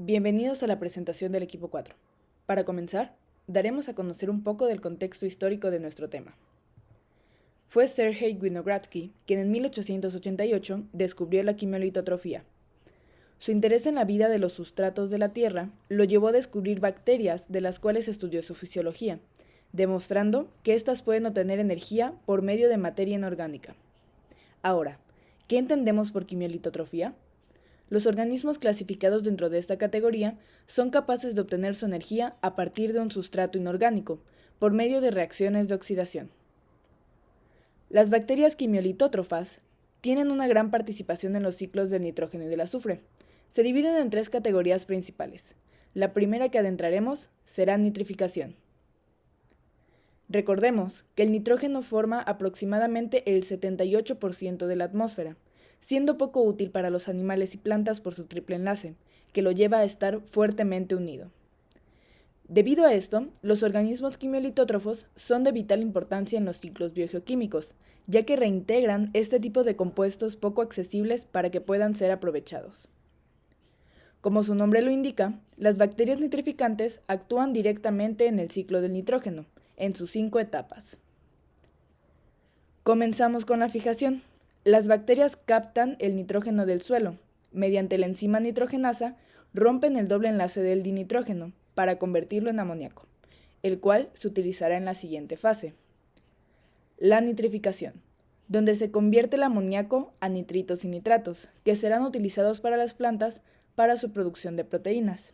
Bienvenidos a la presentación del equipo 4. Para comenzar, daremos a conocer un poco del contexto histórico de nuestro tema. Fue Sergei Winogradsky quien en 1888 descubrió la quimiolitotrofía. Su interés en la vida de los sustratos de la Tierra lo llevó a descubrir bacterias de las cuales estudió su fisiología, demostrando que éstas pueden obtener energía por medio de materia inorgánica. Ahora, ¿qué entendemos por quimiolitotrofía? Los organismos clasificados dentro de esta categoría son capaces de obtener su energía a partir de un sustrato inorgánico, por medio de reacciones de oxidación. Las bacterias quimiolitótrofas tienen una gran participación en los ciclos del nitrógeno y del azufre. Se dividen en tres categorías principales. La primera que adentraremos será nitrificación. Recordemos que el nitrógeno forma aproximadamente el 78% de la atmósfera, siendo poco útil para los animales y plantas por su triple enlace, que lo lleva a estar fuertemente unido. Debido a esto, los organismos quimiolitótrofos son de vital importancia en los ciclos biogeoquímicos, ya que reintegran este tipo de compuestos poco accesibles para que puedan ser aprovechados. Como su nombre lo indica, las bacterias nitrificantes actúan directamente en el ciclo del nitrógeno, en sus 5 etapas. Comenzamos con la fijación. Las bacterias captan el nitrógeno del suelo. Mediante la enzima nitrogenasa, rompen el doble enlace del dinitrógeno para convertirlo en amoníaco, el cual se utilizará en la siguiente fase. La nitrificación, donde se convierte el amoníaco a nitritos y nitratos, que serán utilizados para las plantas para su producción de proteínas.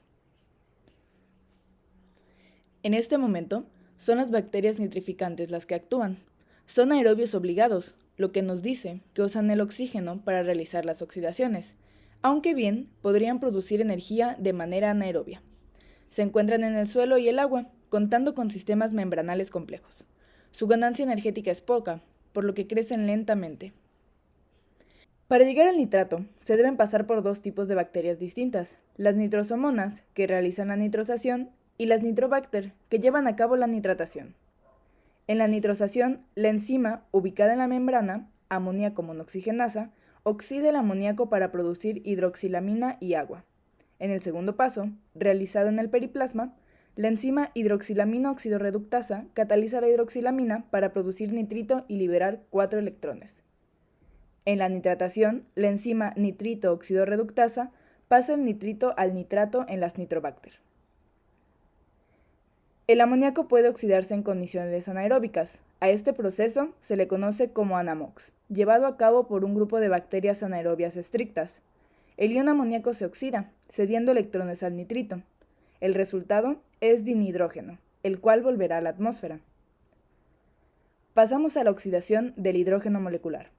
En este momento, son las bacterias nitrificantes las que actúan. Son aerobios obligados, lo que nos dice que usan el oxígeno para realizar las oxidaciones, aunque bien podrían producir energía de manera anaerobia. Se encuentran en el suelo y el agua, contando con sistemas membranales complejos. Su ganancia energética es poca, por lo que crecen lentamente. Para llegar al nitrato, se deben pasar por dos tipos de bacterias distintas, las nitrosomonas, que realizan la nitrosación, y las nitrobacter, que llevan a cabo la nitratación. En la nitrosación, la enzima, ubicada en la membrana, amoníaco monoxigenasa, oxida el amoníaco para producir hidroxilamina y agua. En el segundo paso, realizado en el periplasma, la enzima hidroxilamina oxidorreductasa cataliza la hidroxilamina para producir nitrito y liberar 4 electrones. En la nitratación, la enzima nitrito oxidorreductasa pasa el nitrito al nitrato en las nitrobacter. El amoníaco puede oxidarse en condiciones anaeróbicas. A este proceso se le conoce como anamox, llevado a cabo por un grupo de bacterias anaerobias estrictas. El ion amoníaco se oxida, cediendo electrones al nitrito. El resultado es dinhidrógeno, el cual volverá a la atmósfera. Pasamos a la oxidación del hidrógeno molecular.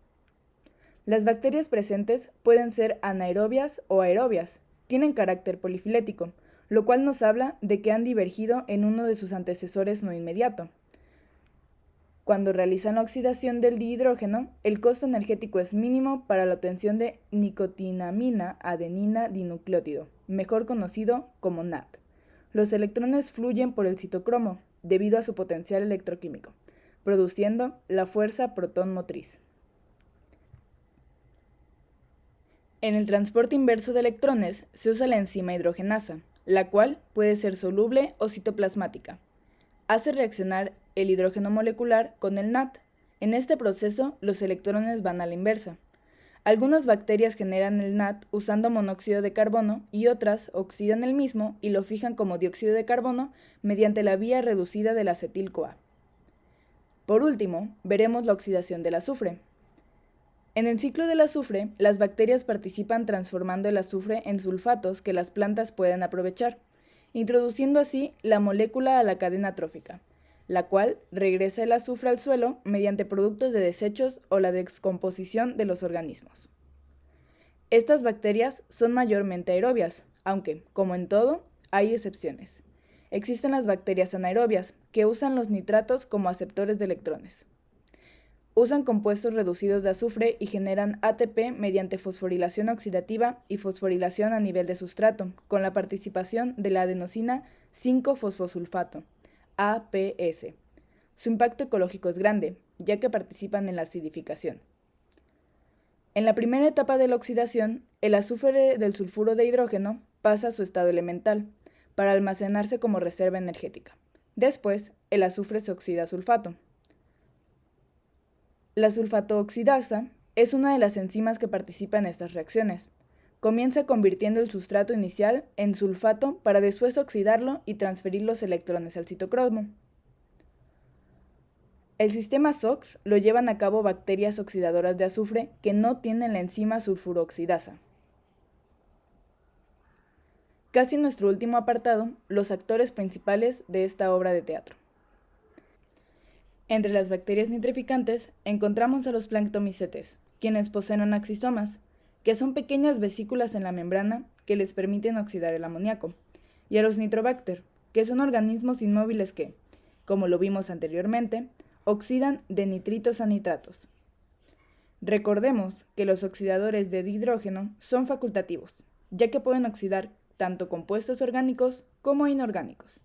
Las bacterias presentes pueden ser anaerobias o aerobias, tienen carácter polifilético, lo cual nos habla de que han divergido en uno de sus antecesores no inmediato. Cuando realizan la oxidación del dihidrógeno, el costo energético es mínimo para la obtención de nicotinamina adenina dinucleótido, mejor conocido como NAD. Los electrones fluyen por el citocromo, debido a su potencial electroquímico, produciendo la fuerza protón motriz. En el transporte inverso de electrones se usa la enzima hidrogenasa, la cual puede ser soluble o citoplasmática. Hace reaccionar el hidrógeno molecular con el NAD. En este proceso, los electrones van a la inversa. Algunas bacterias generan el NAD usando monóxido de carbono y otras oxidan el mismo y lo fijan como dióxido de carbono mediante la vía reducida del acetil-CoA. Por último, veremos la oxidación del azufre. En el ciclo del azufre, las bacterias participan transformando el azufre en sulfatos que las plantas pueden aprovechar, introduciendo así la molécula a la cadena trófica, la cual regresa el azufre al suelo mediante productos de desechos o la descomposición de los organismos. Estas bacterias son mayormente aerobias, aunque, como en todo, hay excepciones. Existen las bacterias anaerobias, que usan los nitratos como aceptores de electrones. Usan compuestos reducidos de azufre y generan ATP mediante fosforilación oxidativa y fosforilación a nivel de sustrato, con la participación de la adenosina 5-fosfosulfato, APS. Su impacto ecológico es grande, ya que participan en la acidificación. En la primera etapa de la oxidación, el azufre del sulfuro de hidrógeno pasa a su estado elemental, para almacenarse como reserva energética. Después, el azufre se oxida a sulfato. La sulfato-oxidasa es una de las enzimas que participa en estas reacciones. Comienza convirtiendo el sustrato inicial en sulfato para después oxidarlo y transferir los electrones al citocromo. El sistema SOX lo llevan a cabo bacterias oxidadoras de azufre que no tienen la enzima sulfuro-oxidasa. Casi en nuestro último apartado, los actores principales de esta obra de teatro. Entre las bacterias nitrificantes encontramos a los planctomicetes, quienes poseen anaxisomas, que son pequeñas vesículas en la membrana que les permiten oxidar el amoníaco, y a los nitrobacter, que son organismos inmóviles que, como lo vimos anteriormente, oxidan de nitritos a nitratos. Recordemos que los oxidadores de dihidrógeno son facultativos, ya que pueden oxidar tanto compuestos orgánicos como inorgánicos.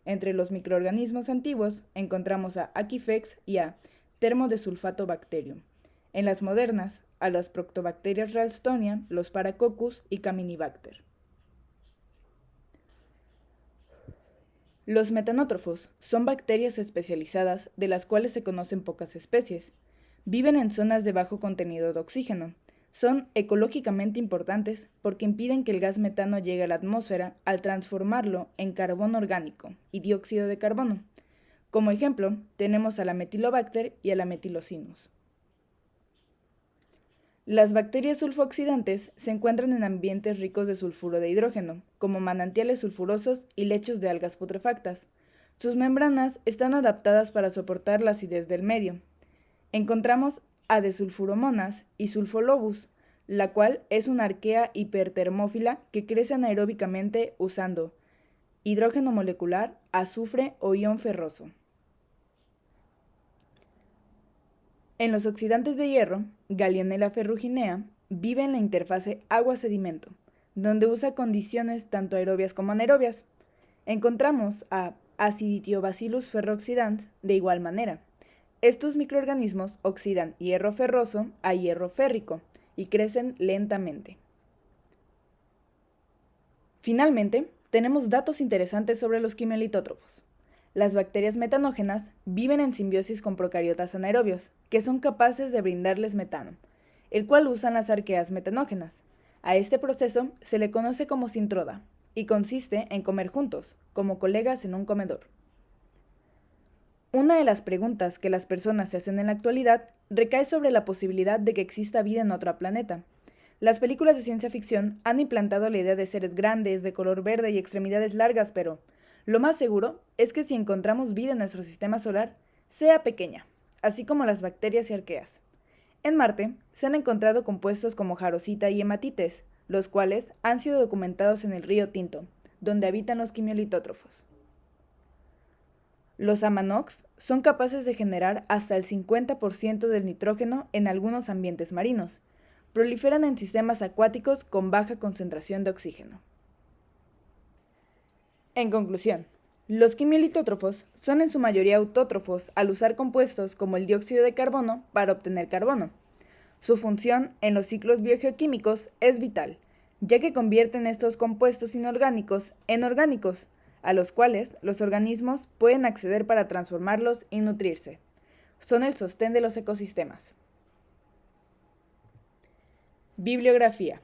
Entre los microorganismos antiguos encontramos a Actifex y a Thermodesulfato bacterium. En las modernas, a las Proctobacterias ralstonia, los Paracoccus y Caminibacter. Los metanótrofos son bacterias especializadas de las cuales se conocen pocas especies. Viven en zonas de bajo contenido de oxígeno. Son ecológicamente importantes porque impiden que el gas metano llegue a la atmósfera al transformarlo en carbono orgánico y dióxido de carbono. Como ejemplo, tenemos a la Metilobacter y a la Metilocinus. Las bacterias sulfooxidantes se encuentran en ambientes ricos de sulfuro de hidrógeno, como manantiales sulfurosos y lechos de algas putrefactas. Sus membranas están adaptadas para soportar la acidez del medio. Encontramos a desulfuromonas y sulfolobus, la cual es una arquea hipertermófila que crece anaeróbicamente usando hidrógeno molecular, azufre o ion ferroso. En los oxidantes de hierro, Gallionella ferruginea vive en la interfase agua-sedimento, donde usa condiciones tanto aerobias como anaerobias. Encontramos a Aciditiobacillus ferrooxidans de igual manera. Estos microorganismos oxidan hierro ferroso a hierro férrico y crecen lentamente. Finalmente, tenemos datos interesantes sobre los quimiolitótrofos. Las bacterias metanógenas viven en simbiosis con procariotas anaerobios, que son capaces de brindarles metano, el cual usan las arqueas metanógenas. A este proceso se le conoce como sintroda, y consiste en comer juntos, como colegas en un comedor. Una de las preguntas que las personas se hacen en la actualidad recae sobre la posibilidad de que exista vida en otro planeta. Las películas de ciencia ficción han implantado la idea de seres grandes, de color verde y extremidades largas, pero lo más seguro es que si encontramos vida en nuestro sistema solar, sea pequeña, así como las bacterias y arqueas. En Marte se han encontrado compuestos como jarosita y hematites, los cuales han sido documentados en el río Tinto, donde habitan los quimiolitótrofos. Los amanox son capaces de generar hasta el 50% del nitrógeno en algunos ambientes marinos. Proliferan en sistemas acuáticos con baja concentración de oxígeno. En conclusión, los quimiolitótrofos son en su mayoría autótrofos al usar compuestos como el dióxido de carbono para obtener carbono. Su función en los ciclos biogeoquímicos es vital, ya que convierten estos compuestos inorgánicos en orgánicos, a los cuales los organismos pueden acceder para transformarlos y nutrirse. Son el sostén de los ecosistemas. Bibliografía.